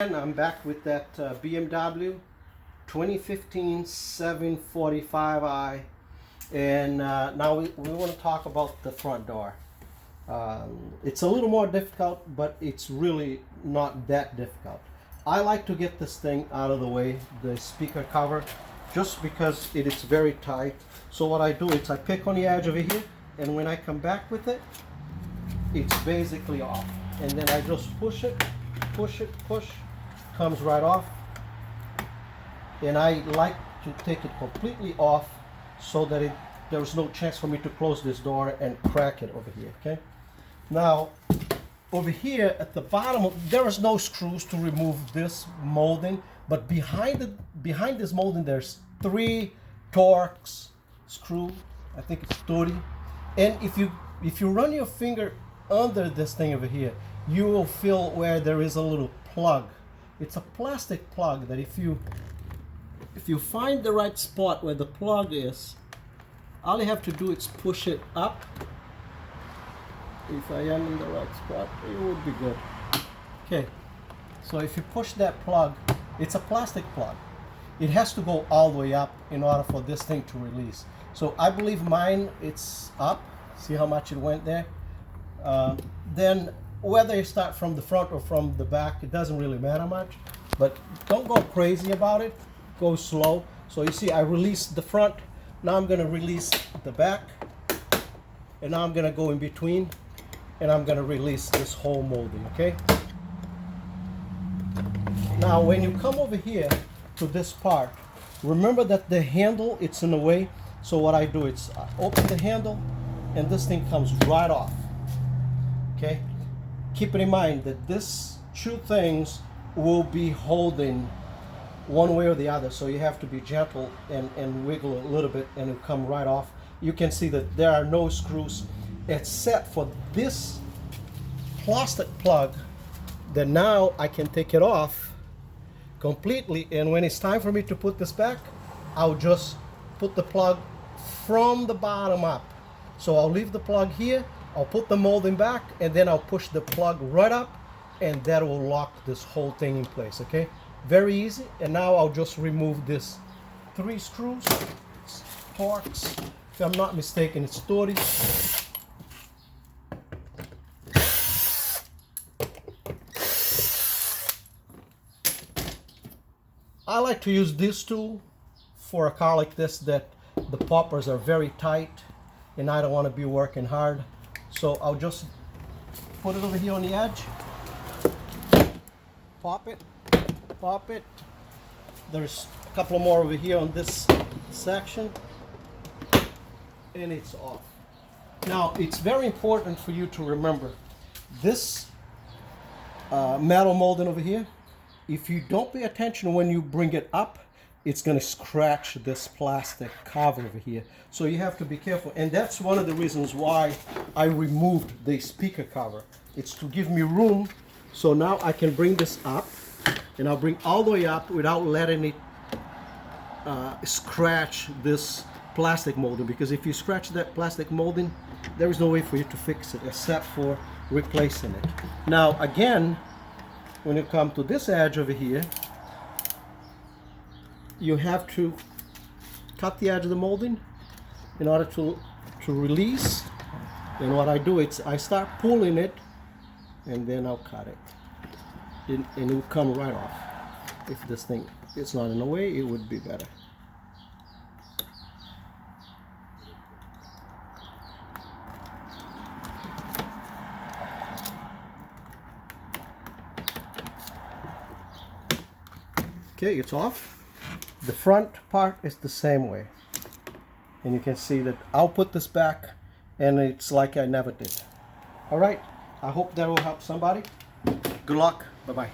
And I'm back with that BMW 2015 745i, and now we want to talk about the front door. It's a little more difficult, but it's really not that difficult. I like to get this thing out of the way, the speaker cover, just because it is very tight. So what I do is I pick on the edge over here, and when I come back with it, it's basically off. And then I just push it, push, comes right off. And I like to take it completely off so that there's no chance for me to close this door and crack it over here, okay? Now, over here at the bottom, there is no screws to remove this molding, but behind this molding, there's 3 Torx screw. I think it's 30. And if you run your finger under this thing over here, you will feel where there is a little plug. It's a plastic plug that if you find the right spot where the plug is, all you have to do is push it up. If I am in the right spot, it would be good. Okay, so if you push that plug, it's a plastic plug. It has to go all the way up in order for this thing to release. So I believe mine, it's up. See how much it went there? Then whether you start from the front or from the back, it doesn't really matter much, but don't go crazy about it. Go slow. So you see I released the front, now I'm going to release the back, and now I'm going to go in between, and I'm going to release this whole molding, okay? Now when you come over here to this part, remember that the handle, it's in the way. So what I do is I open the handle and this thing comes right off, okay? Keep in mind that these 2 things will be holding one way or the other, so you have to be gentle and wiggle a little bit and it'll come right off. You can see that there are no screws except for this plastic plug that now I can take it off completely, and when it's time for me to put this back, I'll just put the plug from the bottom up. So I'll leave the plug here, I'll put the molding back, and then I'll push the plug right up, and that will lock this whole thing in place, okay? Very easy. And now I'll just remove this 3 screws. It's Torx. If I'm not mistaken, it's 30. I like to use this tool for a car like this that the poppers are very tight and I don't want to be working hard. So I'll just put it over here on the edge, pop it. There's a couple more over here on this section, and it's off. Now it's very important for you to remember this metal molding over here. If you don't pay attention when you bring it up, it's going to scratch this plastic cover over here. So you have to be careful, and that's one of the reasons why I removed the speaker cover. It's to give me room, so now I can bring this up, and I'll bring all the way up without letting it scratch this plastic molding, because if you scratch that plastic molding, there is no way for you to fix it except for replacing it. Now again, when you come to this edge over here, you have to cut the edge of the molding in order to release. And what I do is I start pulling it, and then I'll cut it, and it will come right off. If this thing is not in the way, it would be better. Okay, it's off. The front part is the same way, and you can see that I'll put this back and it's like I never did. All right, I hope that will help somebody. Good luck. Bye-bye.